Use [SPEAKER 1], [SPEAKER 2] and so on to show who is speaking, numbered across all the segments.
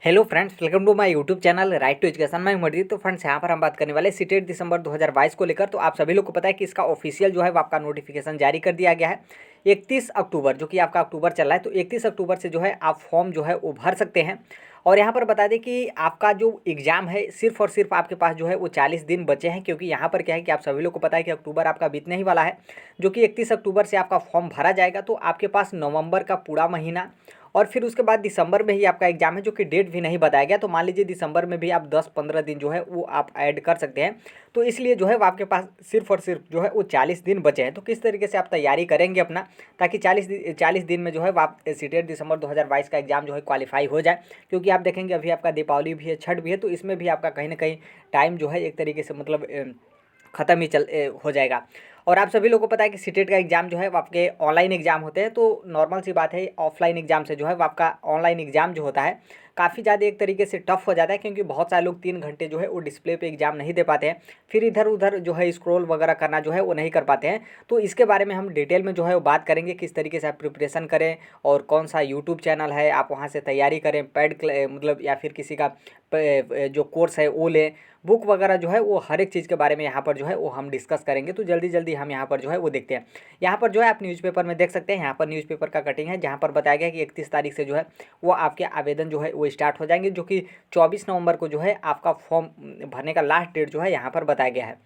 [SPEAKER 1] Hello friends, welcome to my YouTube channel right to education. मैं मर्जीत। तो friends, यहाँ पर हम बात करने वाले सीटेट दिसंबर 2022 को लेकर। तो आप सभी लोग को पता है कि इसका ऑफिशियल जो है वो आपका नोटिफिकेशन जारी कर दिया गया है 31 अक्टूबर, जो कि आपका अक्टूबर चल रहा है। तो 31 अक्टूबर से जो है आप फॉर्म जो है वो भर सकते हैं। और यहाँ पर बता दें कि आपका जो एग्ज़ाम है सिर्फ और सिर्फ आपके पास जो है वो 40 दिन बचे हैं, क्योंकि यहाँ पर क्या है कि आप सभी लोग को पता है कि अक्टूबर आपका बीतने ही वाला है, जो कि 31 अक्टूबर से आपका फॉर्म भरा जाएगा। तो आपके पास नवंबर का पूरा महीना और फिर उसके बाद दिसंबर में ही आपका एग्जाम है, जो कि डेट भी नहीं बताया गया। तो मान लीजिए दिसंबर में भी आप 10-15 दिन जो है वो आप ऐड कर सकते हैं। तो इसलिए जो है वो आपके पास सिर्फ और सिर्फ जो है वो 40 दिन बचे हैं। तो किस तरीके से आप तैयारी करेंगे अपना, ताकि 40 दिन में जो है वो आप सीटेट दिसंबर 2022 का एग्जाम जो है क्वालिफाई हो जाए। क्योंकि आप देखेंगे अभी आपका दीपावली भी है, छठ भी है, तो इसमें भी आपका कहीं ना कहीं टाइम जो है एक तरीके से मतलब ख़त्म ही हो जाएगा। और आप सभी लोगों को पता है कि सीटेट का एग्ज़ाम जो है वो आपके ऑनलाइन एग्ज़ाम होते हैं। तो नॉर्मल सी बात है, ऑफलाइन एग्ज़ाम से जो है वो आपका ऑनलाइन एग्ज़ाम जो होता है काफ़ी ज़्यादा एक तरीके से टफ हो जाता है, क्योंकि बहुत सारे लोग 3 घंटे जो है वो डिस्प्ले पे एग्ज़ाम नहीं दे पाते हैं, फिर इधर उधर जो है स्क्रॉल वगैरह करना जो है वो नहीं कर पाते हैं। तो इसके बारे में हम डिटेल में जो है वो बात करेंगे, किस तरीके से आप प्रिपरेशन करें और कौन सा यूट्यूब चैनल है आप वहाँ से तैयारी करें, मतलब या फिर किसी का जो कोर्स है वो लें, बुक वगैरह जो है वो हर एक चीज़ के बारे में यहाँ पर जो है वो हम डिस्कस करेंगे। तो जल्दी जल्दी हम यहाँ पर जो है वो देखते हैं। यहाँ पर जो है आप न्यूज़पेपर में देख सकते हैं, यहाँ पर न्यूज़पेपर का कटिंग है, जहाँ पर बताया गया कि 31 तारीख से जो है वो आपके आवेदन जो है वो स्टार्ट हो जाएंगे, जो कि 24 नवंबर को जो है आपका फॉर्म भरने का लास्ट डेट जो है यहाँ पर बताया गया है।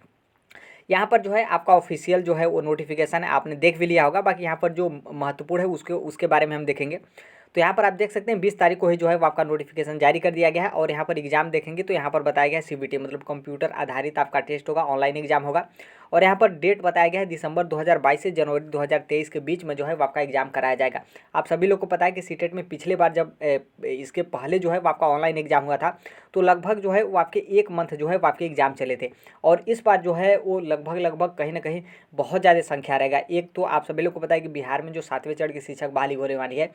[SPEAKER 1] यहाँ पर जो है आपका ऑफिशियल जो है वो नोटिफिकेशन है, आपने देख भी लिया होगा। बाकी यहाँ पर जो महत्वपूर्ण है उसके बारे में हम देखेंगे। तो यहाँ पर आप देख सकते हैं 20 तारीख को ही जो है वो आपका नोटिफिकेशन जारी कर दिया गया है। और यहाँ पर एग्जाम देखेंगे तो यहाँ पर बताया गया है सीबीटी, मतलब कंप्यूटर आधारित आपका टेस्ट होगा, ऑनलाइन एग्जाम होगा। और यहाँ पर डेट बताया गया है दिसंबर 2022 से जनवरी 2023 के बीच में जो है वो आपका एग्जाम कराया जाएगा। आप सभी लोग को पता है कि सीटेट में पिछले बार जब इसके पहले जो है वो आपका ऑनलाइन एग्जाम हुआ था, तो लगभग जो है वो आपके 1 मंथ जो है वो आपके एग्जाम चले थे। और इस बार जो है वो लगभग कहीं ना कहीं बहुत ज़्यादा संख्या रहेगा। एक तो आप सभी लोग को पता है कि बिहार में जो 7वें चरण की शिक्षक बहाली होने वाली है,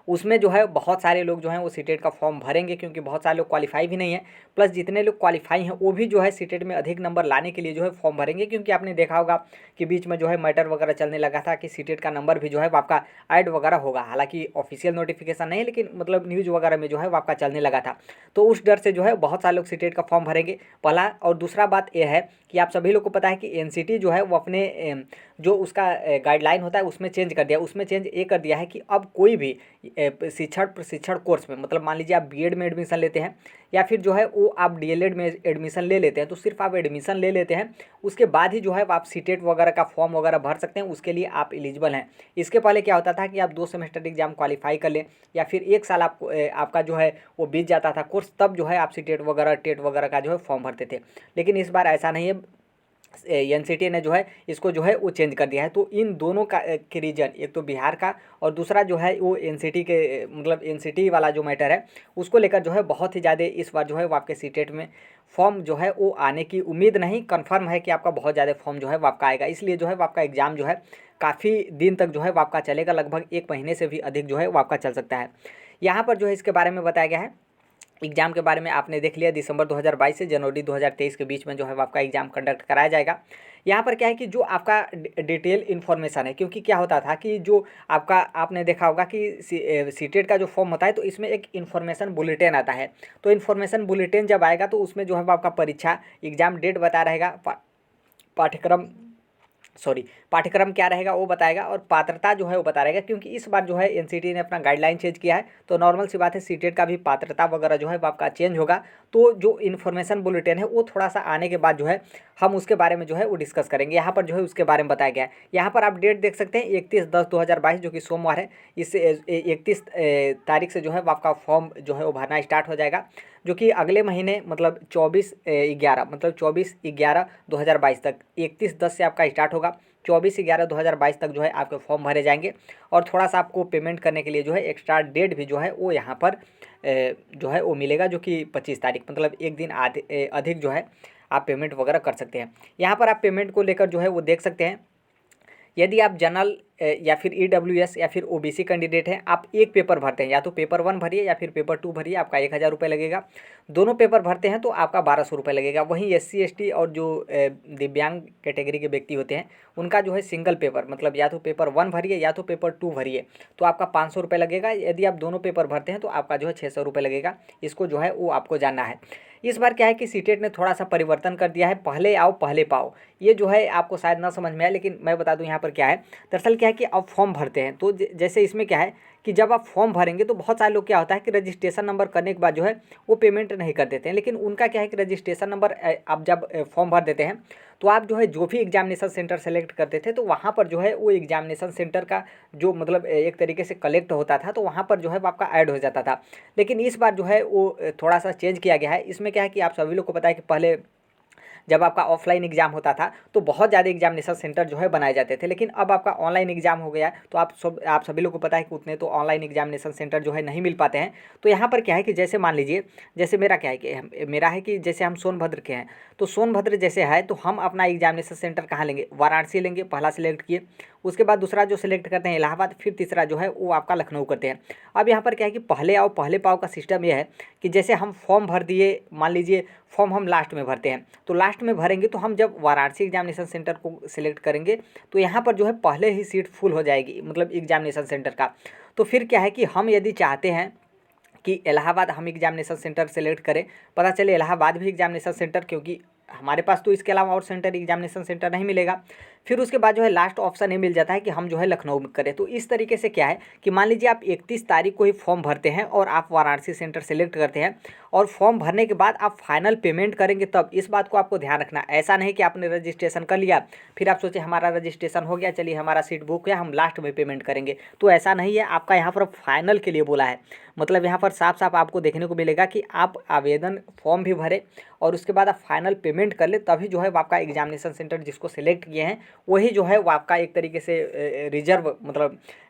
[SPEAKER 1] उसमें जो है बहुत सारे लोग जो हैं वो सीटेट का फॉर्म भरेंगे, क्योंकि बहुत सारे लोग क्वालिफाई भी नहीं है। प्लस जितने लोग क्वालिफाई हैं वो भी जो है सीटेट में अधिक नंबर लाने के लिए जो है फॉर्म भरेंगे, क्योंकि आपने देखा होगा कि बीच में जो है मैटर वगैरह चलने लगा था कि सीटेट का नंबर भी जो है वो आपका ऐड वगैरह होगा। हालांकि ऑफिशियल नोटिफिकेशन नहीं है, लेकिन मतलब न्यूज़ वगैरह में जो है वो आपका चलने लगा था। तो उस डर से जो है बहुत सारे लोग सीटेट का फॉर्म भरेंगे, पहला। और दूसरा बात यह है कि आप सभी लोग को पता है कि एनसीटी जो है वो अपने जो उसका गाइडलाइन होता है उसमें चेंज कर दिया। उसमें चेंज ये कर दिया है कि अब कोई भी शिक्षण प्रशिक्षण कोर्स में, मतलब मान लीजिए आप बीएड में एडमिशन लेते हैं या फिर जो है वो आप डीएलएड में एडमिशन ले लेते हैं, तो सिर्फ आप एडमिशन ले लेते हैं, उसके बाद ही जो है आप सीटेट वगैरह का फॉर्म वगैरह भर सकते हैं, उसके लिए आप एलिजिबल हैं। इसके पहले क्या होता था कि आप 2 सेमेस्टर एग्जाम क्वालिफाई कर लें या फिर 1 साल आपका जो है वो बीत जाता था कोर्स, तब जो है आप सीटेट वगैरह टेट वगैरह का जो है फॉर्म भरते थे। लेकिन इस बार ऐसा नहीं है, एनसीटी ने जो है इसको जो है वो चेंज कर दिया है। तो इन दोनों का के रीजन, एक तो बिहार का और दूसरा जो है वो एनसीटी के, मतलब एनसीटी वाला जो मैटर है उसको लेकर जो है बहुत ही ज़्यादा इस बार जो है वो आपके सीटेट में फॉर्म जो है वो आने की उम्मीद नहीं, कन्फर्म है कि आपका बहुत ज़्यादा फॉर्म जो है वो आपका आएगा। इसलिए जो है वो आपका एग्ज़ाम जो है काफ़ी दिन तक जो है वो आपका चलेगा, लगभग 1 महीने से भी अधिक जो है वो आपका चल सकता है। यहाँ पर जो है इसके बारे में बताया गया है, एग्ज़ाम के बारे में आपने देख लिया, दिसंबर 2022 से जनवरी 2023 के बीच में जो है वो आपका एग्ज़ाम कंडक्ट कराया जाएगा। यहाँ पर क्या है कि जो आपका डिटेल इन्फॉर्मेशन है, क्योंकि क्या होता था कि जो आपका आपने देखा होगा कि सीटेट का जो फॉर्म होता है तो इसमें एक इन्फॉर्मेशन बुलेटिन आता है। तो इन्फॉर्मेशन बुलेटिन जब आएगा तो उसमें जो है वो आपका परीक्षा एग्ज़ाम डेट बता रहेगा, पाठ्यक्रम पाठ्यक्रम क्या रहेगा वो बताएगा, और पात्रता जो है वो बता रहेगा। क्योंकि इस बार जो है एनसीटी ने अपना गाइडलाइन चेंज किया है, तो नॉर्मल सी बात है सीटेट का भी पात्रता वगैरह जो है वो आपका चेंज होगा। तो जो इन्फॉर्मेशन बुलेटिन है वो थोड़ा सा आने के बाद जो है हम उसके बारे में जो है वो डिस्कस करेंगे। यहाँ पर जो है उसके बारे में बताया गया है। यहाँ पर आप डेट देख सकते हैं 31/10/2022, जो कि सोमवार है। इस 31 तारीख से जो है वो आपका फॉर्म जो है वो भरना स्टार्ट हो जाएगा, जो कि अगले महीने मतलब 24/11 मतलब 24/11/2022 तक, 31/10 से आपका स्टार्ट होगा, 24/11/2022 तक जो है आपके फॉर्म भरे जाएंगे। और थोड़ा सा आपको पेमेंट करने के लिए जो है एक्स्ट्रा डेट भी जो है वो यहाँ पर जो है वो मिलेगा, जो कि 25 तारीख, मतलब एक दिन अधिक जो है आप पेमेंट वगैरह कर सकते हैं। यहाँ पर आप पेमेंट को लेकर जो है वो देख सकते हैं। यदि आप जनरल या फिर EWS या फिर OBC कैंडिडेट हैं, आप एक पेपर भरते हैं, या तो पेपर 1 भरिए या फिर पेपर 2 भरिए, आपका 1000 रुपये लगेगा। दोनों पेपर भरते हैं तो आपका 1200 रुपये लगेगा। वहीं SC ST और जो दिव्यांग कैटेगरी के व्यक्ति होते हैं उनका जो है सिंगल पेपर, मतलब या तो पेपर 1 भरिए या तो पेपर 2 भरिए, तो आपका 500 रुपये लगेगा। यदि आप दोनों पेपर भरते हैं तो आपका जो है 600 रुपये लगेगा। इसको जो है वो आपको जानना है। इस बार क्या है कि सीटेट ने थोड़ा सा परिवर्तन कर दिया है, पहले आओ पहले पाओ। ये जो है आपको शायद ना समझ में आए, लेकिन मैं बता दूं यहाँ पर क्या है। दरअसल क्या है कि आप फॉर्म भरते हैं तो जैसे इसमें क्या है कि जब आप फॉर्म भरेंगे तो बहुत सारे लोग क्या होता है कि रजिस्ट्रेशन नंबर करने के बाद जो है वो पेमेंट नहीं कर देते हैं। लेकिन उनका क्या है कि रजिस्ट्रेशन नंबर आप जब फॉर्म भर देते हैं तो आप जो है जो भी एग्जामिनेशन सेंटर सेलेक्ट करते थे तो वहाँ पर जो है वो एग्जामिनेशन सेंटर का जो मतलब एक तरीके से कलेक्ट होता था तो वहाँ पर जो है वो आपका ऐड हो जाता था। लेकिन इस बार जो है वो थोड़ा सा चेंज किया गया है। इसमें क्या है कि आप सभी लोग को पता है कि पहले जब आपका ऑफलाइन एग्जाम होता था तो बहुत ज़्यादा एग्जामिनेशन सेंटर जो है बनाए जाते थे, लेकिन अब आपका ऑनलाइन एग्जाम हो गया है तो आप सभी लोग को पता है कि उतने तो ऑनलाइन एग्जामिनेशन सेंटर जो है नहीं मिल पाते हैं। तो यहाँ पर क्या है कि जैसे मान लीजिए, जैसे मेरा क्या है कि मेरा है कि जैसे हम सोनभद्र के हैं तो सोनभद्र जैसे है तो हम अपना एग्जामिनेशन सेंटर कहाँ लेंगे, वाराणसी लेंगे, पहला सिलेक्ट किए। उसके बाद दूसरा जो सिलेक्ट करते हैं इलाहाबाद, फिर तीसरा जो है वो आपका लखनऊ करते हैं। अब यहाँ पर क्या है कि पहले आओ पहले पाओ का सिस्टम ये है कि जैसे हम फॉर्म भर दिए, मान लीजिए फॉर्म हम लास्ट में भरते हैं तो लास्ट में भरेंगे तो हम जब वाराणसी एग्जामिनेशन सेंटर को सिलेक्ट करेंगे तो यहाँ पर जो है पहले ही सीट फुल हो जाएगी, मतलब एग्जामिनेशन सेंटर का। तो फिर क्या है कि हम यदि चाहते हैं कि इलाहाबाद हम एग्जामिनेशन सेंटर सेलेक्ट करें, पता चले इलाहाबाद भी एग्जामिनेशन सेंटर, क्योंकि हमारे पास तो इसके अलावा और सेंटर एग्जामिनेशन सेंटर नहीं मिलेगा, फिर उसके बाद जो है लास्ट ऑप्शन ये मिल जाता है कि हम जो है लखनऊ में करें। तो इस तरीके से क्या है कि मान लीजिए आप 31 तारीख को ही फॉर्म भरते हैं और आप वाराणसी सेंटर सेलेक्ट करते हैं और फॉर्म भरने के बाद आप फाइनल पेमेंट करेंगे तब। इस बात को आपको ध्यान रखना, ऐसा नहीं कि आपने रजिस्ट्रेशन कर लिया फिर आप सोचे हमारा रजिस्ट्रेशन हो गया, चलिए हमारा सीट बुक है, हम लास्ट में पेमेंट करेंगे, तो ऐसा नहीं है। आपका यहाँ पर फाइनल के लिए बोला है, मतलब यहाँ पर साफ साफ आपको देखने को मिलेगा कि आप आवेदन फॉर्म भी भरे और उसके बाद आप फाइनल पेमेंट कर ले, तभी जो है वो आपका एग्जामिनेशन सेंटर जिसको सिलेक्ट किए हैं वही जो है वो आपका एक तरीके से रिजर्व,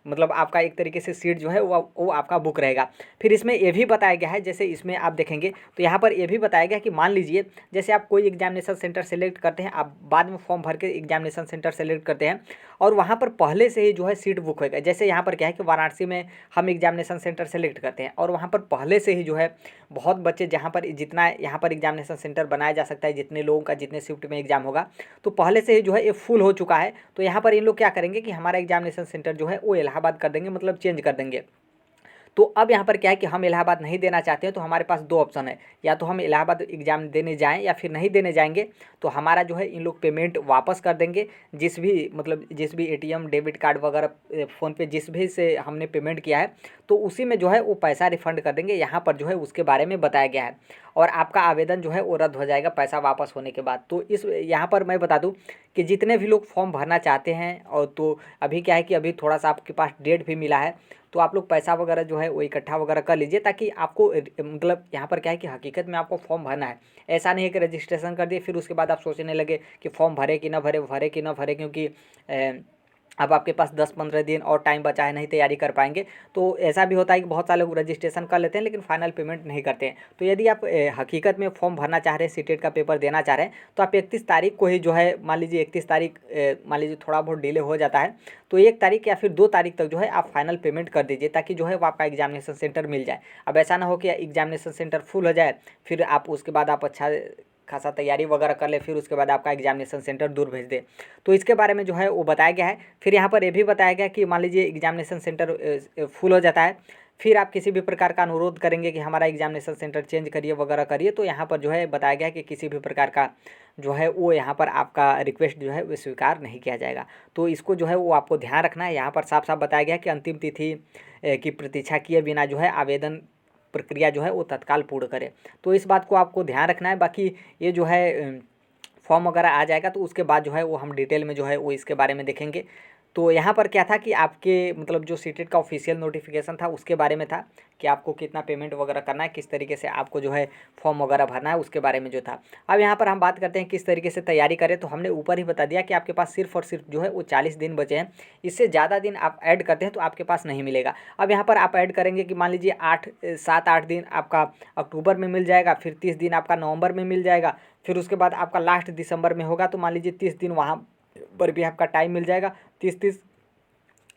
[SPEAKER 1] मतलब आपका एक तरीके से सीट जो है वो आपका बुक रहेगा। फिर इसमें ये भी बताया गया है, जैसे इसमें आप देखेंगे तो यहाँ पर ये भी बताया गया कि मान लीजिए जैसे आप कोई एग्जामिनेशन सेंटर सेलेक्ट करते हैं, आप बाद में फॉर्म भर के एग्जामिनेशन सेंटर सेलेक्ट करते हैं और वहाँ पर पहले से ही जो है सीट बुक होगा। जैसे यहाँ पर क्या है कि वाराणसी में हम एग्जामिनेशन सेंटर सेलेक्ट करते हैं और वहाँ पर पहले से ही जो है बहुत बच्चे, जहाँ पर जितना यहाँ पर एग्जामिनेशन सेंटर बनाया जा सकता है, जितने लोगों का जितने शिफ्ट में एग्जाम होगा, तो पहले से ही जो है ये फुल हो चुका है। तो यहाँ पर इन लोग क्या करेंगे कि हमारा एग्जामिनेशन सेंटर जो है वो इलाहाबाद कर देंगे, मतलब चेंज कर देंगे। तो अब यहाँ पर क्या है कि हम इलाहाबाद नहीं देना चाहते हैं तो हमारे पास दो ऑप्शन है, या तो हम इलाहाबाद एग्जाम देने जाएं या फिर नहीं देने जाएंगे तो हमारा जो है इन लोग पेमेंट वापस कर देंगे। जिस भी ATM डेबिट कार्ड वगैरह फ़ोनपे जिस भी से हमने पेमेंट किया है तो उसी में जो है वो पैसा रिफ़ंड कर देंगे। यहाँ पर जो है उसके बारे में बताया गया है और आपका आवेदन जो है वो रद्द हो जाएगा पैसा वापस होने के बाद। तो इस यहाँ पर मैं बता दूँ कि जितने भी लोग फॉर्म भरना चाहते हैं और तो अभी क्या है कि अभी थोड़ा सा आपके पास डेट भी मिला है तो आप लोग पैसा वगैरह जो है वो इकट्ठा वगैरह कर लीजिए, ताकि आपको मतलब यहाँ पर क्या है कि हकीकत में आपको फॉर्म भरना है। ऐसा नहीं है कि रजिस्ट्रेशन कर दिए फिर उसके बाद आप सोचने लगे कि फॉर्म भरे कि ना भरे, क्योंकि अब आपके पास 10-15 दिन और टाइम बचा है, नहीं तैयारी कर पाएंगे। तो ऐसा भी होता है कि बहुत सारे लोग रजिस्ट्रेशन कर लेते हैं लेकिन फाइनल पेमेंट नहीं करते हैं। तो यदि आप हकीकत में फॉर्म भरना चाह रहे हैं, सीटेट का पेपर देना चाह रहे हैं, तो आप 31 तारीख को ही जो है, मान लीजिए 31 तारीख, मान लीजिए थोड़ा बहुत डिले हो जाता है तो 1 तारीख या फिर 2 तारीख तक जो है आप फाइनल पेमेंट कर दीजिए, ताकि जो है वो आपका एग्जामिनेशन सेंटर मिल जाए। अब ऐसा ना हो कि एग्जामिनेशन सेंटर फुल हो जाए फिर आप उसके बाद आप अच्छा खासा तैयारी वगैरह कर ले, फिर उसके बाद आपका एग्जामिनेशन सेंटर दूर भेज दे। तो इसके बारे में जो है वो बताया गया है। फिर यहाँ पर ये भी बताया गया कि मान लीजिए एग्जामिनेशन सेंटर फुल हो जाता है, फिर आप किसी भी प्रकार का अनुरोध करेंगे कि हमारा एग्जामिनेशन सेंटर चेंज करिए वगैरह करिए, तो यहाँ पर जो है बताया गया कि किसी भी प्रकार का जो है वो यहाँ पर आपका रिक्वेस्ट जो है वो स्वीकार नहीं किया जाएगा। तो इसको जो है वो आपको ध्यान रखना है। यहाँ पर साफ साफ बताया गया कि अंतिम तिथि की प्रतीक्षा किए बिना जो है आवेदन प्रक्रिया जो है वो तत्काल पूर्ण करें। तो इस बात को आपको ध्यान रखना है। बाकी ये जो है फॉर्म वगैरह आ जाएगा तो उसके बाद जो है वो हम डिटेल में जो है वो इसके बारे में देखेंगे। तो यहाँ पर क्या था कि आपके मतलब जो सीटेट का ऑफिशियल नोटिफिकेशन था उसके बारे में था कि आपको कितना पेमेंट वगैरह करना है, किस तरीके से आपको जो है फॉर्म वगैरह भरना है, उसके बारे में जो था। अब यहाँ पर हम बात करते हैं किस तरीके से तैयारी करें। तो हमने ऊपर ही बता दिया कि आपके पास सिर्फ और सिर्फ जो है वो 40 दिन बचे हैं। इससे ज़्यादा दिन आप ऐड करते हैं तो आपके पास नहीं मिलेगा। अब यहाँ पर आप ऐड करेंगे कि मान लीजिए 7-8 दिन आपका अक्टूबर में मिल जाएगा, फिर 30 दिन आपका नवंबर में मिल जाएगा, फिर उसके बाद आपका लास्ट दिसंबर में होगा तो मान लीजिए 30 दिन वहाँ पर भी आपका टाइम मिल जाएगा। 30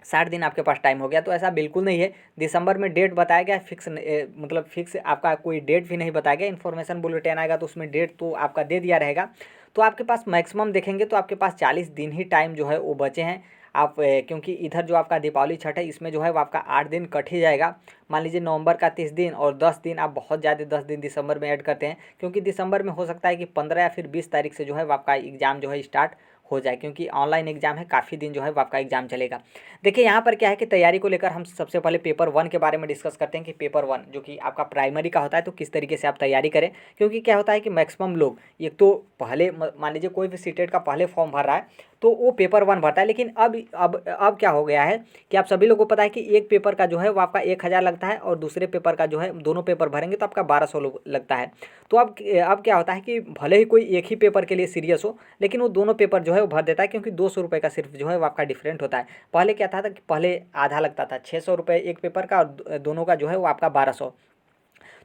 [SPEAKER 1] 60 दिन आपके पास टाइम हो गया। तो ऐसा बिल्कुल नहीं है। दिसंबर में डेट बताया गया, फिक्स मतलब फिक्स आपका कोई डेट भी नहीं बताया गया। इन्फॉर्मेशन बुलेटिन आएगा तो उसमें डेट तो आपका दे दिया रहेगा। तो आपके पास मैक्सिमम देखेंगे तो आपके पास 40 दिन ही टाइम जो है वो बचे हैं। आप क्योंकि इधर जो आपका दीपावली छठ है इसमें जो है वो आपका 8 दिन कट ही जाएगा। मान लीजिए नवंबर का 30 दिन और 10 दिन, आप बहुत ज़्यादा 10 दिन दिसंबर में ऐड करते हैं, क्योंकि दिसंबर में हो सकता है कि 15 या फिर 20 तारीख से जो है वो आपका एग्ज़ाम जो है स्टार्ट हो जाए, क्योंकि ऑनलाइन एग्जाम है, काफ़ी दिन जो है वो आपका एग्जाम चलेगा। देखिए यहाँ पर क्या है कि तैयारी को लेकर हम सबसे पहले पेपर 1 के बारे में डिस्कस करते हैं कि पेपर 1 जो कि आपका प्राइमरी का होता है तो किस तरीके से आप तैयारी करें। क्योंकि क्या होता है कि मैक्सिमम लोग एक तो पहले मान लीजिए कोई भी सीटेट का पहले फॉर्म भर रहा है तो वो पेपर 1 भरता है, लेकिन अब क्या हो गया है कि आप सभी लोगों को पता है कि एक पेपर का जो है वो आपका 1000 लगता है और दूसरे पेपर का जो है, दोनों पेपर भरेंगे तो आपका 1200 लगता है। तो अब क्या होता है कि भले ही कोई एक ही पेपर के लिए सीरियस हो, लेकिन वो दोनों पेपर जो है वो भर देता है, क्योंकि 200 रुपये का सिर्फ जो है वो आपका डिफरेंट होता है। पहले क्या था कि पहले आधा लगता था, 600 रुपये एक पेपर का, और दोनों का जो है वो आपका 1200।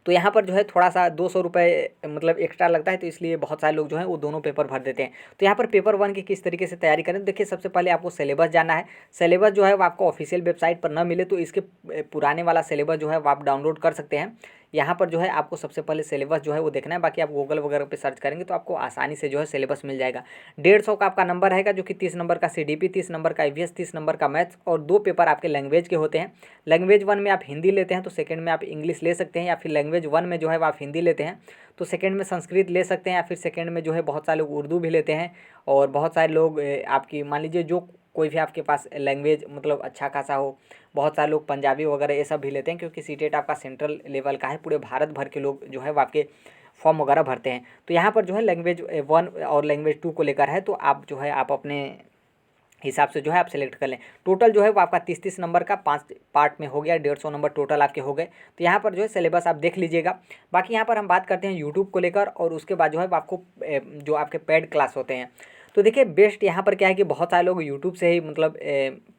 [SPEAKER 1] तो यहाँ पर जो है थोड़ा सा 200 रुपये मतलब एक्स्ट्रा लगता है, तो इसलिए बहुत सारे लोग जो हैं वो दोनों पेपर भर देते हैं। तो यहाँ पर पेपर 1 की किस तरीके से तैयारी करें, देखिए सबसे पहले आपको सिलेबस जानना है। सिलेबस जो है वो आपको ऑफिशियल वेबसाइट पर ना मिले तो इसके पुराने वाला सिलेबस जो है वो आप डाउनलोड कर सकते हैं। यहाँ पर जो है आपको सबसे पहले सिलेबस जो है वो देखना है, बाकी आप गूगल वगैरह पे सर्च करेंगे तो आपको आसानी से जो है सिलेबस मिल जाएगा। 150 का आपका नंबर रहेगा, जो कि 30 नंबर का सीडीपी, 30 नंबर का ईवीएस, 30 नंबर का मैथ्स और 2 पेपर आपके लैंग्वेज के होते हैं। लैंग्वेज 1 में आप हिंदी लेते हैं तो सेकंड में आप इंग्लिश ले सकते हैं, या फिर लैंग्वेज 1 में जो है आप हिंदी लेते हैं तो सेकंड में संस्कृत ले सकते हैं, या फिर सेकंड में जो है बहुत सारे लोग उर्दू भी लेते हैं। और बहुत सारे लोग आपकी मान लीजिए जो कोई भी आपके पास लैंग्वेज मतलब अच्छा खासा हो, बहुत सारे लोग पंजाबी वगैरह ये सब भी लेते हैं, क्योंकि सीटेट आपका सेंट्रल लेवल का है, पूरे भारत भर के लोग जो है वो आपके फॉर्म वगैरह भरते हैं। तो यहाँ पर जो है लैंग्वेज 1 और लैंग्वेज 2 को लेकर है, तो आप जो है आप अपने हिसाब से जो है आप सेलेक्ट कर लें। टोटल जो है वो आपका 30 नंबर का 5 पार्ट में हो गया, 150 नंबर टोटल आपके हो गए। तो यहाँ पर जो है सिलेबस आप देख लीजिएगा। बाकी यहाँ पर हम बात करते हैं यूट्यूब को लेकर, और उसके बाद जो है आपको जो आपके पेड क्लास होते हैं, तो देखिए बेस्ट यहाँ पर क्या है कि बहुत सारे लोग यूट्यूब से ही मतलब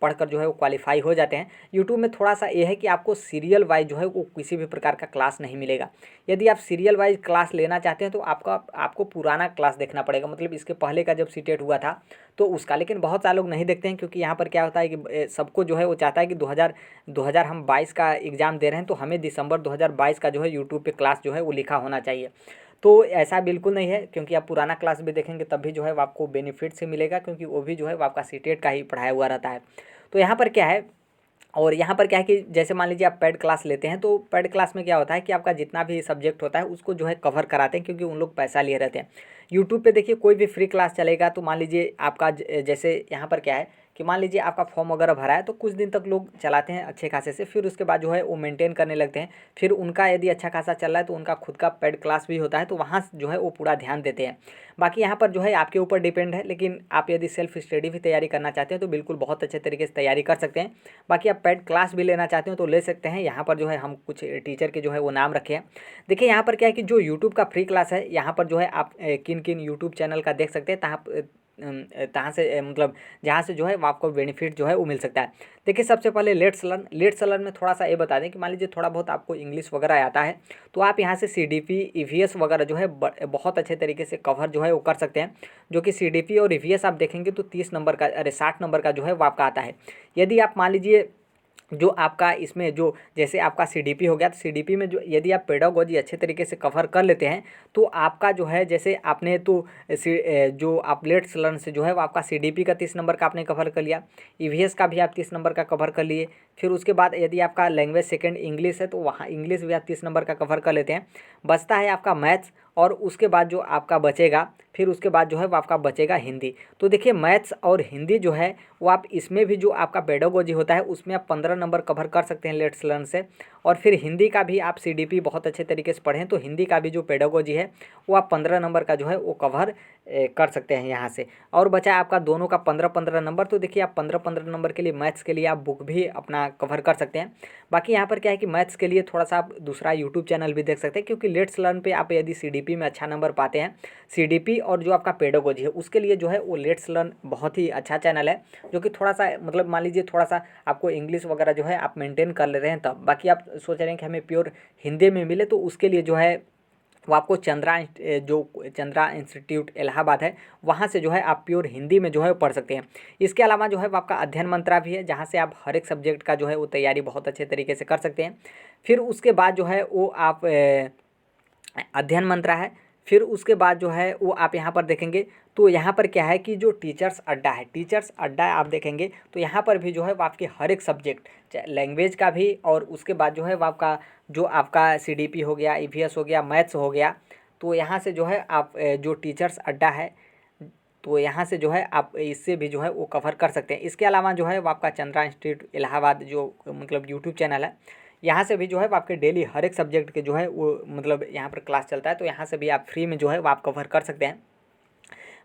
[SPEAKER 1] पढ़कर जो है वो क्वालिफाई हो जाते हैं। यूट्यूब में थोड़ा सा ये है कि आपको सीरियल वाइज जो है वो किसी भी प्रकार का क्लास नहीं मिलेगा। यदि आप सीरियल वाइज क्लास लेना चाहते हैं तो आपको पुराना क्लास देखना पड़ेगा, मतलब इसके पहले का जब सीटेट हुआ था तो उसका। लेकिन बहुत सारे लोग नहीं देखते हैं, क्योंकि यहाँ पर क्या होता है कि सबको जो है वो चाहता है कि 2000 हम 22 का एग्ज़ाम दे रहे हैं तो हमें दिसंबर 2022 का जो है यूट्यूब पे क्लास जो है वो लिखा होना चाहिए। तो ऐसा बिल्कुल नहीं है, क्योंकि आप पुराना क्लास भी देखेंगे तब भी जो है वो आपको बेनिफिट से मिलेगा, क्योंकि वो भी जो है वो आपका सीटेट का ही पढ़ाया हुआ रहता है। तो यहाँ पर क्या है, और यहाँ पर क्या है कि जैसे मान लीजिए आप पेड क्लास लेते हैं तो पेड क्लास में क्या होता है कि आपका जितना भी सब्जेक्ट होता है उसको जो है कवर कराते हैं, क्योंकि उन लोग पैसा लिए रहते हैं। यूट्यूब पे देखिए कोई भी फ्री क्लास चलेगा तो मान लीजिए आपका जैसे यहाँ पर क्या है कि मान लीजिए आपका फॉर्म वगैरह भरा है तो कुछ दिन तक लोग चलाते हैं अच्छे खासे से, फिर उसके बाद जो है वो मेंटेन करने लगते हैं। फिर उनका यदि अच्छा खासा चल रहा है तो उनका खुद का पेड क्लास भी होता है, तो वहाँ जो है वो पूरा ध्यान देते हैं। बाकी यहाँ पर जो है आपके ऊपर डिपेंड है, लेकिन आप यदि सेल्फ स्टडी भी तैयारी करना चाहते हैं तो बिल्कुल बहुत अच्छे तरीके से तैयारी कर सकते हैं। बाकी आप पेड क्लास भी लेना चाहते हो तो ले सकते हैं। यहाँ पर जो है हम कुछ टीचर के जो है वो नाम रखे हैं। देखिए यहाँ पर क्या है कि जो यूट्यूब का फ्री क्लास है, यहाँ पर जो है आप किन किन यूट्यूब चैनल का देख सकते हैं, तहाँ से मतलब जहाँ से जो है वो आपको बेनिफिट जो है वो मिल सकता है। देखिए सबसे पहले लेट्स लर्न में थोड़ा सा ये बता दें कि मान लीजिए थोड़ा बहुत आपको इंग्लिश वगैरह आता है तो आप यहाँ से सीडीपी ईवीएस वगैरह जो है बहुत अच्छे तरीके से कवर जो है वो कर सकते हैं। जो कि सीडीपी और ईवीएस आप देखेंगे तो 30 नंबर का 60 नंबर का जो है वो आपका आता है। यदि आप मान लीजिए जो आपका इसमें जो जैसे आपका सीडीपी हो गया, तो सीडीपी में जो यदि आप पेडागोजी अच्छे तरीके से कवर कर लेते हैं तो आपका जो है जैसे आपने तो जो आप लेट्स लर्न से जो है वो आपका सीडीपी का 30 नंबर का आपने कवर कर लिया, ईवीएस का भी आप 30 नंबर का कवर कर लिए। फिर उसके बाद यदि आपका लैंग्वेज सेकंड इंग्लिश है तो वहाँ इंग्लिश भी आप 30 नंबर का कवर कर लेते हैं। बचता है आपका मैथ्स, और उसके बाद जो आपका बचेगा फिर उसके बाद जो है वो आपका बचेगा हिंदी। तो देखिए मैथ्स और हिंदी जो है वो आप इसमें भी जो आपका पेडागोजी होता है उसमें आप 15 नंबर कवर कर सकते हैं लेट्स लर्न से। और फिर हिंदी का भी आप सीडीपी बहुत अच्छे तरीके से पढ़ें तो हिंदी का भी जो पेडागोजी है वो आप 15 नंबर का जो है वो कवर कर सकते हैं यहाँ से। और बचा आपका दोनों का 15-15 नंबर। तो देखिए आप 15-15 नंबर के लिए मैथ्स के लिए आप बुक भी अपना कवर कर सकते हैं। बाकी यहाँ पर क्या है कि मैथ्स के लिए थोड़ा सा आप दूसरा यूट्यूब चैनल भी देख सकते हैं, क्योंकि लेट्स लर्न पे आप यदि सीडीपी में अच्छा नंबर पाते हैं, सीडीपी और जो आपका पेडागोजी है उसके लिए जो है वो लेट्स लर्न बहुत ही अच्छा चैनल है। जो कि थोड़ा सा मतलब मान लीजिए थोड़ा सा आपको इंग्लिश वगैरह जो है आप मेंटेन कर ले रहे हैं तब, बाकी आप सोच रहे हैं कि हमें प्योर हिंदी में मिले तो उसके लिए जो है वो आपको जो चंद्रा इंस्टीट्यूट इलाहाबाद है वहाँ से जो है आप प्योर हिंदी में जो है पढ़ सकते हैं। इसके अलावा जो है वो आपका अध्ययन मंत्रा भी है, जहाँ से आप हर एक सब्जेक्ट का जो है वो तैयारी बहुत अच्छे तरीके से कर सकते हैं। फिर उसके बाद जो है वो आप अध्ययन मंत्रा है। फिर उसके बाद जो है वो आप यहाँ पर देखेंगे तो यहाँ पर क्या है कि जो टीचर्स अड्डा है, टीचर्स अड्डा आप देखेंगे तो यहाँ पर भी जो है वो आपके हर एक सब्जेक्ट, चाहे लैंग्वेज का भी, और उसके बाद जो है वो आपका जो आपका सीडीपी हो गया, ईवीएस हो गया, मैथ्स हो गया, तो यहाँ से जो है आप जो टीचर्स अड्डा है तो यहाँ से जो है आप इससे भी जो है वो कवर कर सकते हैं। इसके अलावा जो है वो आपका चंद्रा इंस्टीट्यूट इलाहाबाद जो मतलब यूट्यूब चैनल है, यहाँ से भी जो है वो आपके डेली हर एक सब्जेक्ट के जो है वो मतलब यहाँ पर क्लास चलता है, तो यहाँ से भी आप फ्री में जो है वो आप कवर कर सकते हैं।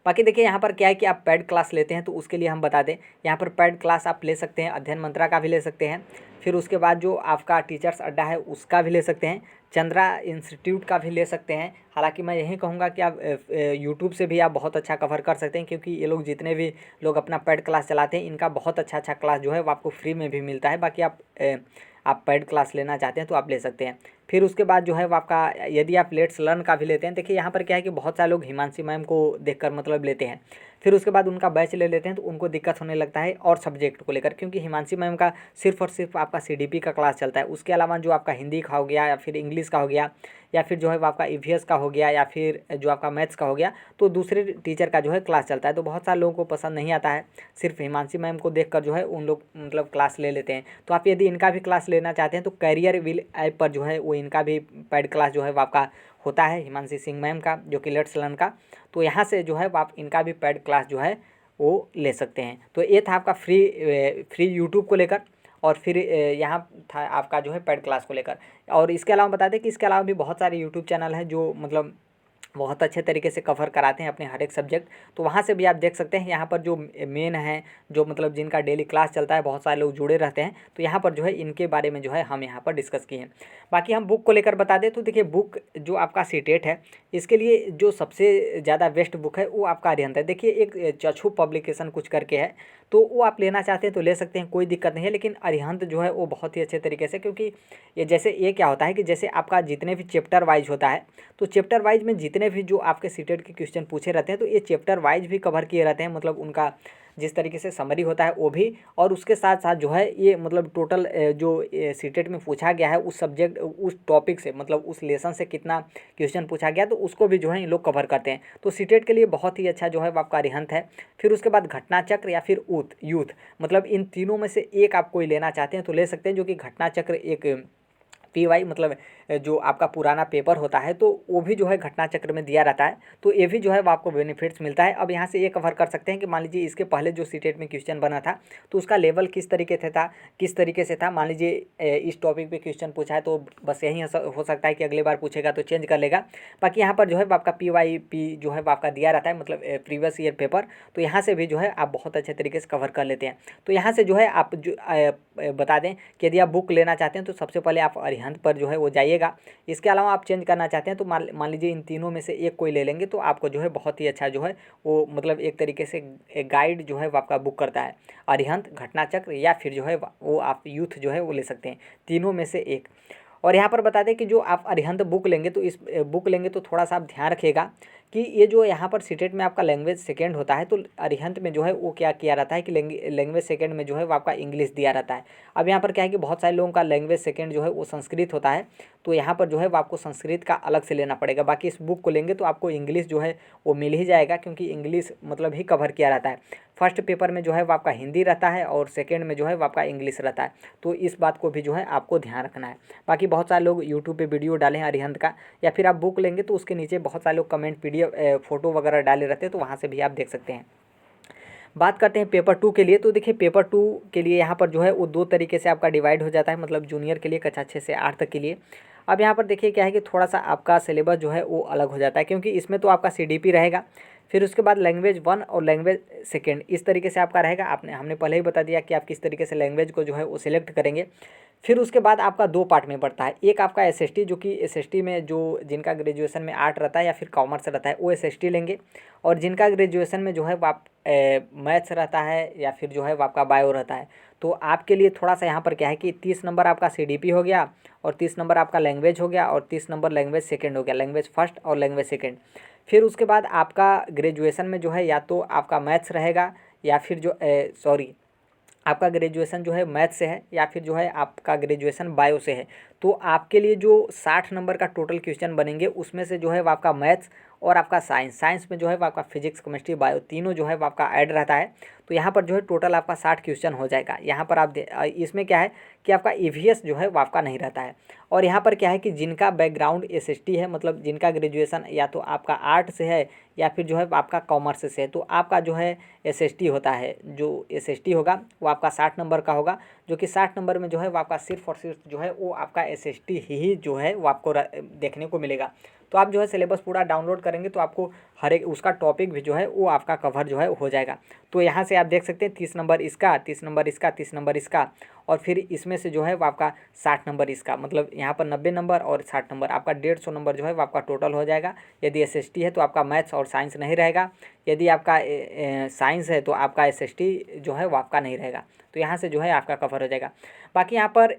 [SPEAKER 1] बाकी देखिए यहाँ पर क्या है कि आप पेड क्लास लेते हैं तो उसके लिए हम बता दें, यहाँ पर पेड क्लास आप ले सकते हैं, अध्ययन मंत्रा का भी ले सकते हैं, फिर उसके बाद जो आपका टीचर्स अड्डा है उसका भी ले सकते हैं, चंद्रा इंस्टीट्यूट का भी ले सकते हैं। हालांकि मैं यही कहूँगा कि आप यूट्यूब से भी आप बहुत अच्छा कवर कर सकते हैं, क्योंकि ये लोग जितने भी लोग अपना पेड क्लास चलाते हैं इनका बहुत अच्छा क्लास जो है वो आपको फ्री में भी मिलता है। बाकी आप पेड क्लास लेना चाहते हैं तो आप ले सकते हैं। फिर उसके बाद जो है वो आपका यदि आप लेट्स लर्न का भी लेते हैं, देखिए यहाँ पर क्या है कि बहुत सारे लोग हिमांशी मैम को देखकर मतलब लेते हैं, फिर उसके बाद उनका बैच ले लेते हैं तो उनको दिक्कत होने लगता है और सब्जेक्ट को लेकर, क्योंकि हिमांशी मैम का सिर्फ और सिर्फ आपका सीडीपी का क्लास चलता है। उसके अलावा जो आपका हिंदी का हो गया या फिर इंग्लिश का हो गया या फिर जो है वो आपका ईवीएस का हो गया या फिर जो आपका मैथ्स का हो गया, तो दूसरे टीचर का जो है क्लास चलता है। तो बहुत सारे लोगों को पसंद नहीं आता है, सिर्फ हिमांशी मैम को देखकर जो है उन लोग मतलब क्लास ले लेते हैं। तो आप यदि इनका भी क्लास लेना चाहते हैं तो कैरियर विल ऐप पर जो है वो इनका भी पेड क्लास जो है वो आपका होता है, हिमांशी सिंह मैम का जो कि लेट्स लर्न का। तो यहाँ से जो है वो आप इनका भी पेड क्लास जो है वो ले सकते हैं। तो ये था आपका फ्री यूट्यूब को लेकर, और फिर यहाँ था आपका जो है पेड क्लास को लेकर। और इसके अलावा बता दें कि इसके अलावा भी बहुत सारे यूट्यूब चैनल हैं जो मतलब बहुत अच्छे तरीके से कवर कराते हैं अपने हर एक सब्जेक्ट, तो वहाँ से भी आप देख सकते हैं। यहाँ पर जो मेन है, जो मतलब जिनका डेली क्लास चलता है, बहुत सारे लोग जुड़े रहते हैं, तो यहाँ पर जो है इनके बारे में जो है हम यहाँ पर डिस्कस किए हैं। बाकी हम बुक को लेकर बता दें तो देखिए, बुक जो आपका सीटेट है इसके लिए जो सबसे ज़्यादा बेस्ट बुक है वो आपका अरिहंत है। देखिए एक चक्षु पब्लिकेशन कुछ करके है, तो वो आप लेना चाहते हैं तो ले सकते हैं, कोई दिक्कत नहीं है। लेकिन अरिहंत जो है वो बहुत ही अच्छे तरीके से, क्योंकि ये क्या होता है कि जैसे आपका जितने भी चैप्टर वाइज होता है, तो चैप्टर वाइज में जितने भी जो आपके सीटेट के क्वेश्चन पूछे रहते हैं तो ये चैप्टर वाइज भी कवर किए रहते हैं, मतलब उनका जिस तरीके से समरी होता है वो भी, और उसके साथ साथ जो है ये मतलब टोटल जो सीटेट में पूछा गया है उस सब्जेक्ट उस टॉपिक से, मतलब उस लेसन से कितना क्वेश्चन पूछा गया तो उसको भी जो है इन लोग कवर करते हैं। तो सीटेट के लिए बहुत ही अच्छा जो है वो आपका अरिहंत है। फिर उसके बाद घटना चक्र या फिर यूथ, मतलब इन तीनों में से एक आप कोई लेना चाहते हैं तो ले सकते हैं, जो कि घटना चक्र एक पीवाई मतलब जो आपका पुराना पेपर होता है तो वो भी जो है घटना चक्र में दिया रहता है, तो ये भी जो है वो आपको बेनिफिट्स मिलता है। अब यहाँ से ये कवर कर सकते हैं कि मान लीजिए इसके पहले जो सीटेट में क्वेश्चन बना था तो उसका लेवल किस तरीके से था। मान लीजिए इस टॉपिक पे क्वेश्चन पूछा है तो बस यही हो सकता है कि अगले बार पूछेगा तो चेंज कर लेगा। बाकी यहाँ पर जो है वो आपका PYP जो है वो आपका दिया रहता है, मतलब प्रीवियस ईयर पेपर, तो यहाँ से भी जो है आप बहुत अच्छे तरीके से कवर कर लेते हैं। तो यहाँ से जो है आप जो बता दें कि यदि आप बुक लेना चाहते हैं तो सबसे पहले आप अरिहंत पर जो है वो जाइएगा। इसके अलावा आप चेंज करना चाहते हैं तो मान लीजिए इन तीनों में से एक कोई ले लेंगे तो आपको जो है बहुत ही अच्छा जो है वो मतलब एक तरीके से एक गाइड जो है वो आपका बुक करता है, अरिहंत, घटना चक्र या फिर जो है वो आप यूथ जो है वो ले सकते हैं, तीनों में से एक। और यहाँ पर बता दें कि जो आप अरिहंत बुक लेंगे तो इस बुक लेंगे तो थोड़ा सा आप ध्यान रखिएगा कि ये जो यहाँ पर सीटेट में आपका लैंग्वेज सेकंड होता है, तो अरिहंत में जो है वो क्या किया रहता है कि लैंग्वेज सेकंड में जो है वो आपका इंग्लिश दिया रहता है। अब यहाँ पर क्या है कि बहुत सारे लोगों का लैंग्वेज सेकंड जो है वो संस्कृत होता है, तो यहाँ पर जो है वो आपको संस्कृत का अलग से लेना पड़ेगा। बाकी इस बुक को लेंगे तो आपको इंग्लिश जो है वो मिल ही जाएगा, क्योंकि इंग्लिश मतलब ही कवर किया रहता है। फर्स्ट पेपर में जो है वो आपका हिंदी रहता है और सेकेंड में जो है वो आपका इंग्लिश रहता है, तो इस बात को भी जो है आपको ध्यान रखना है। बाकी बहुत सारे लोग यूट्यूब पे वीडियो डाले हैं अरिहंत का, या फिर आप बुक लेंगे तो उसके नीचे बहुत सारे लोग कमेंट PDF फोटो वगैरह डाले रहते हैं, तो वहाँ से भी आप देख सकते हैं। बात करते हैं पेपर 2 के लिए, तो देखिए पेपर 2 के लिए यहाँ पर जो है वो 2 तरीके से आपका डिवाइड हो जाता है, मतलब जूनियर के लिए कक्षा 6 से 8 तक के लिए। अब यहाँ पर देखिए क्या है कि थोड़ा सा आपका सिलेबस जो है वो अलग हो जाता है, क्योंकि इसमें तो आपका CDP रहेगा, फिर उसके बाद लैंग्वेज 1 और लैंग्वेज सेकेंड इस तरीके से आपका रहेगा। हमने पहले ही बता दिया कि आप किस तरीके से लैंग्वेज को जो है वो सिलेक्ट करेंगे। फिर उसके बाद आपका 2 पार्ट में पड़ता है, एक आपका SST, जो कि SST में जो जिनका ग्रेजुएशन में आर्ट रहता है या फिर कॉमर्स रहता है वो SST लेंगे, और जिनका ग्रेजुएशन में जो है वो आप मैथ्स रहता है या फिर जो है वो आपका बायो रहता है तो आपके लिए थोड़ा सा यहाँ पर क्या है कि 30 नंबर आपका CDP हो गया और 30 नंबर आपका लैंग्वेज हो गया और 30 नंबर लैंग्वेज सेकंड हो गया, लैंग्वेज फर्स्ट और लैंग्वेज सेकंड। फिर उसके बाद आपका ग्रेजुएशन में जो है या तो आपका मैथ्स रहेगा या फिर जो सॉरी आपका ग्रेजुएशन जो है मैथ से है या फिर जो है आपका ग्रेजुएशन बायो से है। तो आपके लिए जो 60 नंबर का टोटल क्वेश्चन बनेंगे उसमें से जो है वो आपका मैथ्स और आपका साइंस में जो है वो आपका फिजिक्स केमिस्ट्री बायो तीनों जो है वो आपका ऐड रहता है। तो यहाँ पर जो है टोटल आपका 60 क्वेश्चन हो जाएगा। यहाँ पर आप इसमें क्या है कि आपका EVS जो है वो आपका नहीं रहता है। और यहाँ पर क्या है कि जिनका बैकग्राउंड SST है, मतलब जिनका ग्रेजुएशन या तो आपका आर्ट से है या फिर जो है आपका कॉमर्स से है, तो आपका जो है SST होता है, जो SST होगा वो आपका 60 नंबर का होगा, जो कि 60 नंबर में जो है वो आपका सिर्फ और सिर्फ जो है वो आपका SST ही जो है वो आपको देखने को मिलेगा। तो आप जो है सिलेबस पूरा डाउनलोड करेंगे तो आपको हर एक उसका टॉपिक भी जो है वो आपका कवर जो है हो जाएगा। तो यहाँ से आप देख सकते हैं 30 नंबर इसका, 30 नंबर इसका, 30 नंबर इसका और फिर इसमें से जो है वो आपका 60 नंबर इसका, मतलब यहाँ पर 90 नंबर और 60 नंबर आपका 150 नंबर जो है वो आपका टोटल हो जाएगा। यदि SST है तो आपका मैथ्स और साइंस नहीं रहेगा, यदि आपका साइंस है तो आपका SST जो है वो आपका नहीं रहेगा। तो यहाँ से जो है आपका कवर हो जाएगा। बाकी यहाँ पर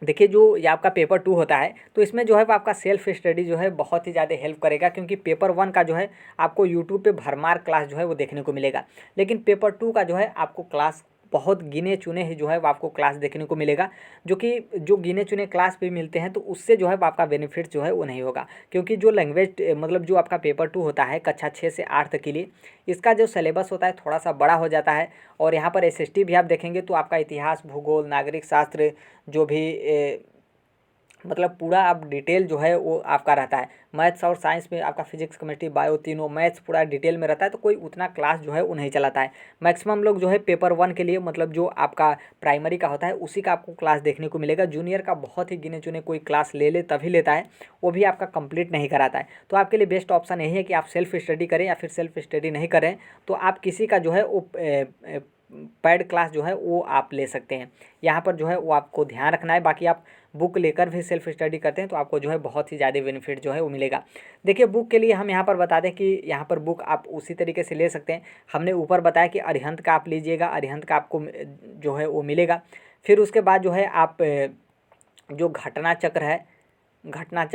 [SPEAKER 1] देखिए जो ये आपका पेपर 2 होता है तो इसमें जो है वो आपका सेल्फ स्टडी जो है बहुत ही ज़्यादा हेल्प करेगा, क्योंकि पेपर 1 का जो है आपको यूट्यूब पे भरमार क्लास जो है वो देखने को मिलेगा, लेकिन पेपर 2 का जो है आपको क्लास बहुत गिने चुने ही जो है वो आपको क्लास देखने को मिलेगा, जो कि जो गिने चुने क्लास भी मिलते हैं तो उससे जो है वो आपका बेनिफिट जो है वो नहीं होगा। क्योंकि जो लैंग्वेज मतलब जो आपका पेपर 2 होता है कक्षा 6 से 8 तक के लिए, इसका जो सिलेबस होता है थोड़ा सा बड़ा हो जाता है। और यहाँ पर SST भी आप देखेंगे तो आपका इतिहास, भूगोल, नागरिक शास्त्र जो भी मतलब पूरा आप डिटेल जो है वो आपका रहता है। मैथ्स और साइंस में आपका फिजिक्स केमिस्ट्री बायो तीनों मैथ्स पूरा डिटेल में रहता है, तो कोई उतना क्लास जो है वो नहीं चलाता है। मैक्सिमम लोग जो है पेपर 1 के लिए मतलब जो आपका प्राइमरी का होता है उसी का आपको क्लास देखने को मिलेगा। जूनियर का बहुत ही गिने चुने कोई क्लास ले तभी लेता है, वो भी आपका कंप्लीट नहीं कराता है। तो आपके लिए बेस्ट ऑप्शन यही है कि आप सेल्फ स्टडी करें, या फिर सेल्फ स्टडी नहीं करें तो आप किसी का जो है वो पैड क्लास जो है वो आप ले सकते हैं। यहाँ पर जो है वो आपको ध्यान रखना है। बाकी आप बुक लेकर भी सेल्फ स्टडी करते हैं तो आपको जो है बहुत ही ज़्यादा बेनिफिट जो है वो मिलेगा। देखिए बुक के लिए हम यहाँ पर बता दें कि यहाँ पर बुक आप उसी तरीके से ले सकते हैं। हमने ऊपर बताया कि अरिहंत का आप लीजिएगा, अरिहंत का आपको जो है वो मिलेगा। फिर उसके बाद जो है आप जो घटना चक्र है, घटना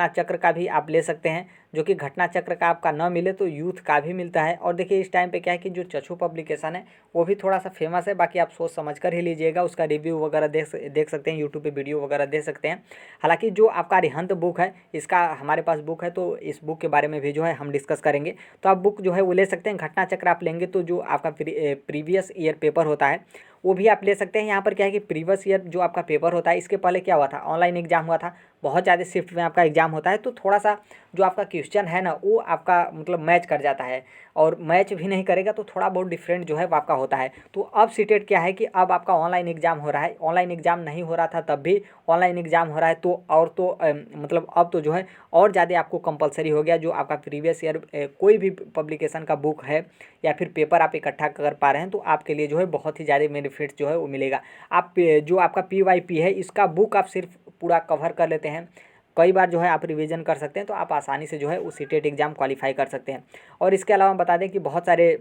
[SPEAKER 1] चक्र का भी आप ले सकते हैं, जो कि घटना चक्र का आपका न मिले तो यूथ का भी मिलता है। और देखिए इस टाइम पे क्या है कि जो चक्षु पब्लिकेशन है वो भी थोड़ा सा फेमस है, बाकी आप सोच समझ कर ही लीजिएगा। उसका रिव्यू वगैरह देख सकते हैं, यूट्यूब पे वीडियो वगैरह देख सकते हैं। हालांकि जो आपका अरिहंत बुक है इसका हमारे पास बुक है, तो इस बुक के बारे में भी जो है हम डिस्कस करेंगे। तो आप बुक जो है वो ले सकते हैं। घटना चक्र आप लेंगे तो जो आपका प्रीवियस ईयर पेपर होता है वो भी आप ले सकते हैं। यहाँ पर क्या है कि प्रीवियस ईयर जो आपका पेपर होता है, इसके पहले क्या हुआ था, ऑनलाइन एग्जाम हुआ था, बहुत ज़्यादा शिफ्ट में आपका एग्जाम होता है, तो थोड़ा सा जो आपका क्वेश्चन है ना वो आपका मतलब मैच कर जाता है, और मैच भी नहीं करेगा तो थोड़ा बहुत डिफरेंट जो है वो आपका होता है। तो अब सीटेट क्या है कि अब आपका ऑनलाइन एग्जाम हो रहा है, ऑनलाइन एग्जाम नहीं हो रहा था तब भी ऑनलाइन एग्जाम हो रहा है, तो और तो मतलब अब तो जो है और ज़्यादा आपको कंपलसरी हो गया। जो आपका प्रीवियस ईयर कोई भी पब्लिकेशन का बुक है या फिर पेपर आप इकट्ठा कर पा रहे हैं तो आपके लिए जो है बहुत ही ज़्यादा बेनिफिट जो है वो मिलेगा। आप जो आपका PYP है इसका बुक आप सिर्फ पूरा कवर कर लेते हैं, कई बार जो है आप रिवीजन कर सकते हैं, तो आप आसानी से जो है उस सीटेट एग्ज़ाम क्वालिफाई कर सकते हैं। और इसके अलावा बता दें कि बहुत सारे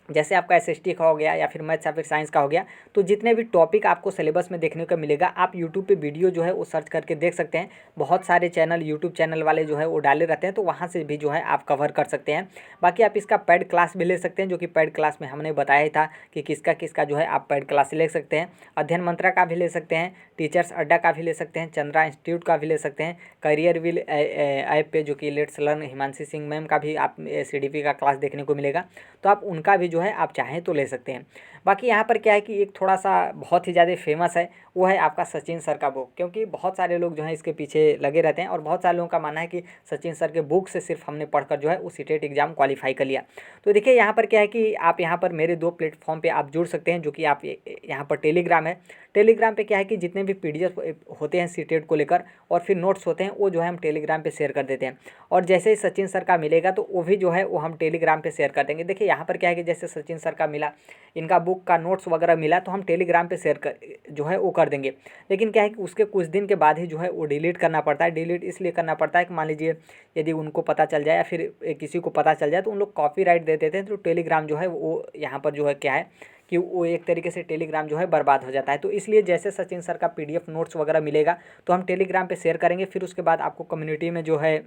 [SPEAKER 1] जैसे आपका SST का हो गया या फिर मैथ्स या फिर साइंस का हो गया, तो जितने भी टॉपिक आपको सिलेबस में देखने को मिलेगा आप यूट्यूब पे वीडियो जो है वो सर्च करके देख सकते हैं। बहुत सारे चैनल यूट्यूब चैनल वाले जो है वो डाले रहते हैं, तो वहाँ से भी जो है आप कवर कर सकते हैं। बाकी आप इसका पेड क्लास भी ले सकते हैं, जो कि पेड क्लास में हमने बताया ही था कि किसका किसका जो है आप पेड क्लास ले सकते हैं। अध्ययन मंत्रा का भी ले सकते हैं, टीचर्स अड्डा का भी ले सकते हैं, चंद्रा इंस्टीट्यूट का भी ले सकते हैं, करियर विल ऐप पे जो कि let's learn Himanshi Singh ma'am का भी आप CDP का क्लास देखने को मिलेगा, तो आप उनका भी जो है आप चाहें तो ले सकते हैं। बाकी यहाँ पर क्या है कि एक थोड़ा सा बहुत ही ज़्यादा फेमस है, वो है आपका सचिन सर का बुक, क्योंकि बहुत सारे लोग जो हैं इसके पीछे लगे रहते हैं और बहुत सारे लोगों का मानना है कि सचिन सर के बुक से सिर्फ हमने पढ़कर जो है उस सीटेट एग्जाम क्वालिफाई कर लिया। तो देखिए यहाँ पर क्या है कि आप यहाँ पर मेरे 2 प्लेटफॉर्म पे आप जुड़ सकते हैं, जो कि आप यहाँ पर टेलीग्राम है। टेलीग्राम पे क्या है कि जितने भी PDF होते हैं सीटेट को लेकर और फिर नोट्स होते हैं वो जो है हम टेलीग्राम पे शेयर कर देते हैं, और जैसे ही सचिन सर का मिलेगा तो वो भी जो है वो हम टेलीग्राम पे शेयर कर देंगे। देखिए यहाँ पर क्या है कि जैसे सचिन सर का मिला, इनका बुक का नोट्स वगैरह मिला, तो हम टेलीग्राम पे शेयर कर जो है वो कर देंगे। लेकिन क्या है कि उसके कुछ दिन के बाद ही जो है वो डिलीट करना पड़ता है। डिलीट इसलिए करना पड़ता है कि मान लीजिए यदि उनको पता चल जाए या फिर किसी को पता चल जाए तो उन लोग कॉपीराइट दे देते हैं, तो टेलीग्राम जो है वो यहाँ पर जो है क्या है कि वो एक तरीके से टेलीग्राम जो है बर्बाद हो जाता है। तो इसलिए जैसे सचिन सर का PDF नोट्स वगैरह मिलेगा तो हम टेलीग्राम पे शेयर करेंगे, फिर उसके बाद आपको कम्युनिटी में जो है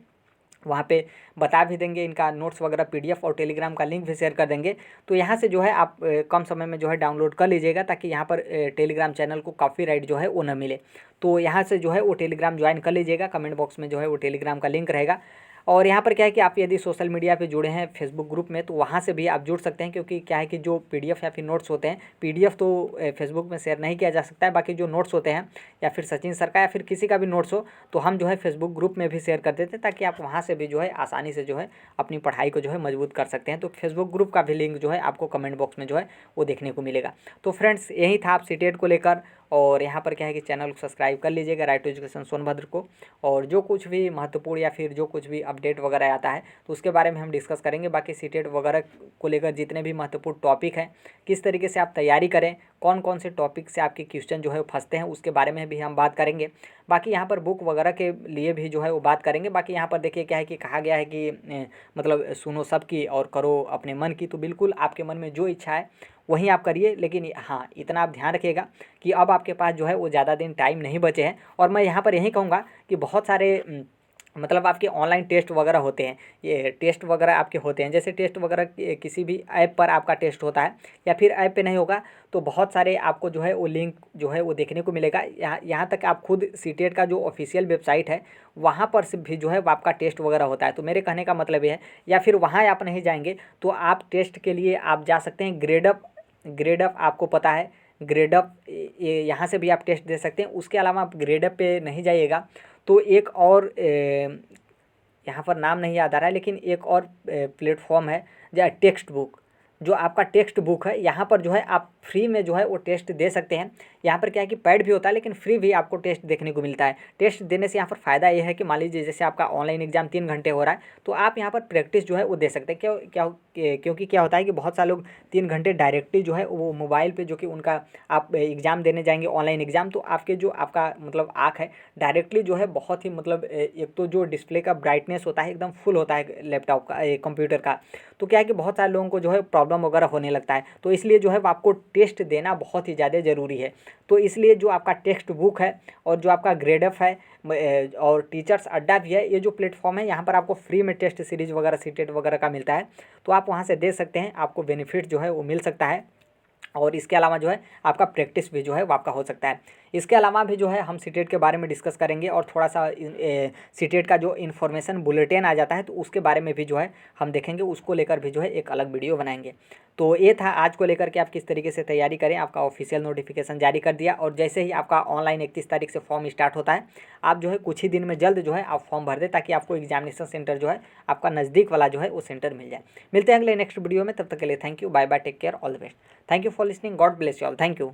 [SPEAKER 1] वहाँ पे बता भी देंगे इनका नोट्स वगैरह PDF, और टेलीग्राम का लिंक भी शेयर कर देंगे। तो यहाँ से जो है आप कम समय में जो है डाउनलोड कर लीजिएगा, ताकि यहाँ पर टेलीग्राम चैनल को कॉपीराइट जो है वो न मिले। तो यहाँ से जो है वो टेलीग्राम ज्वाइन कर लीजिएगा, कमेंट बॉक्स में जो है वो टेलीग्राम का लिंक रहेगा। और यहाँ पर क्या है कि आप यदि सोशल मीडिया पे जुड़े हैं फेसबुक ग्रुप में, तो वहाँ से भी आप जुड़ सकते हैं, क्योंकि क्या है कि जो PDF या फिर नोट्स होते हैं, PDF तो फेसबुक में शेयर नहीं किया जा सकता है, बाकी जो नोट्स होते हैं या फिर सचिन सर का या फिर किसी का भी नोट्स हो, तो हम जो है फेसबुक ग्रुप में भी शेयर कर देते हैं, ताकि आप वहाँ से भी जो है आसानी से जो है अपनी पढ़ाई को जो है मजबूत कर सकते हैं। तो फेसबुक ग्रुप का भी लिंक जो है आपको कमेंट बॉक्स में जो है वो देखने को मिलेगा। तो फ्रेंड्स, यही था आप सीटेट को लेकर। और यहाँ पर क्या है कि चैनल को सब्सक्राइब कर लीजिएगा राइट टू एजुकेशन सोनभद्र को, और जो कुछ भी महत्वपूर्ण या फिर जो कुछ भी अपडेट वगैरह आता है तो उसके बारे में हम डिस्कस करेंगे। बाकी सीटेट वगैरह को लेकर जितने भी महत्वपूर्ण टॉपिक हैं, किस तरीके से आप तैयारी करें, कौन कौन से टॉपिक से आपके क्वेश्चन जो है वो फंसते हैं, उसके बारे में भी हम बात करेंगे। बाकी यहाँ पर बुक वगैरह के लिए भी जो है वो बात करेंगे। बाकी यहाँ पर देखिए क्या है कि कहा गया है कि मतलब सुनो सबकी और करो अपने मन की। तो बिल्कुल आपके मन में जो इच्छा है वहीं आप करिए, लेकिन हाँ इतना आप ध्यान रखिएगा कि अब आपके पास जो है वो ज़्यादा दिन टाइम नहीं बचे हैं। और मैं यहाँ पर यही कहूँगा कि बहुत सारे मतलब आपके ऑनलाइन टेस्ट वगैरह होते हैं, ये टेस्ट वगैरह आपके होते हैं, जैसे टेस्ट वगैरह किसी भी ऐप पर आपका टेस्ट होता है या फिर ऐप पे नहीं होगा, तो बहुत सारे आपको जो है वो लिंक जो है वो देखने को मिलेगा। यहाँ तक आप खुद सीटेट का जो ऑफिशियल वेबसाइट है वहाँ पर से भी जो है आपका टेस्ट वगैरह होता है। तो मेरे कहने का मतलब ये है, या फिर वहाँ आप नहीं जाएंगे तो आप टेस्ट के लिए आप जा सकते हैं ग्रेडअप आपको पता है, ग्रेडअप यहाँ से भी आप टेस्ट दे सकते हैं। उसके अलावा आप ग्रेडअप पे नहीं जाइएगा तो एक और यहाँ पर नाम नहीं याद आ रहा है, लेकिन एक और प्लेटफॉर्म है जो टेक्स्ट बुक, जो आपका टेक्स्ट बुक है, यहाँ पर जो है आप फ्री में जो है वो टेस्ट दे सकते हैं। यहाँ पर क्या है कि पेड भी होता है, लेकिन फ्री भी आपको टेस्ट देखने को मिलता है। टेस्ट देने से यहाँ पर फ़ायदा ये है कि मान लीजिए जैसे आपका ऑनलाइन एग्जाम 3 घंटे हो रहा है, तो आप यहाँ पर प्रैक्टिस जो है वो दे सकते हैं। क्योंकि क्या होता है कि बहुत सारे लोग 3 घंटे डायरेक्टली जो है वो मोबाइल पे, जो कि उनका आप एग्ज़ाम देने जाएंगे ऑनलाइन एग्ज़ाम, तो आपके जो आपका मतलब आँख है डायरेक्टली जो है बहुत ही मतलब एक तो जो डिस्प्ले का ब्राइटनेस होता है एकदम फुल होता है लैपटॉप का, कंप्यूटर का। तो क्या है कि बहुत सारे लोगों को जो है प्रॉब्लम वगैरह होने लगता है। तो इसलिए जो है आपको टेस्ट देना बहुत ही ज़्यादा ज़रूरी है। तो इसलिए जो आपका टेक्स्ट बुक है और जो आपका ग्रेडअप है और टीचर्स अड्डा भी है, ये जो प्लेटफॉर्म है यहाँ पर आपको फ्री में टेस्ट सीरीज वगैरह सीटेट वगैरह का मिलता है। तो आप वहाँ से दे सकते हैं, आपको बेनिफिट जो है वो मिल सकता है। और इसके अलावा जो है आपका प्रैक्टिस भी जो है वो आपका हो सकता है। इसके अलावा भी जो है हम सीटेट के बारे में डिस्कस करेंगे, और थोड़ा सा सीटेट का जो इन्फॉर्मेशन बुलेटिन आ जाता है तो उसके बारे में भी जो है हम देखेंगे, उसको लेकर भी जो है एक अलग वीडियो बनाएंगे। तो ये था आज को लेकर के आप किस तरीके से तैयारी करें। आपका ऑफिशियल नोटिफिकेशन जारी कर दिया, और जैसे ही आपका ऑनलाइन 31 तारीख से फॉर्म स्टार्ट होता है, आप जो है कुछ ही दिन में जल्द जो है आप फॉर्म भर दें, ताकि आपको एग्जामिनेशन सेंटर जो है आपका नज़दीक वाला जो है वो सेंटर मिल जाए। मिलते हैं अगले नेक्स्ट वीडियो में, तब तक के लिए thank you, bye bye, take care, all the best. Thank you for listening, God bless you all, thank you.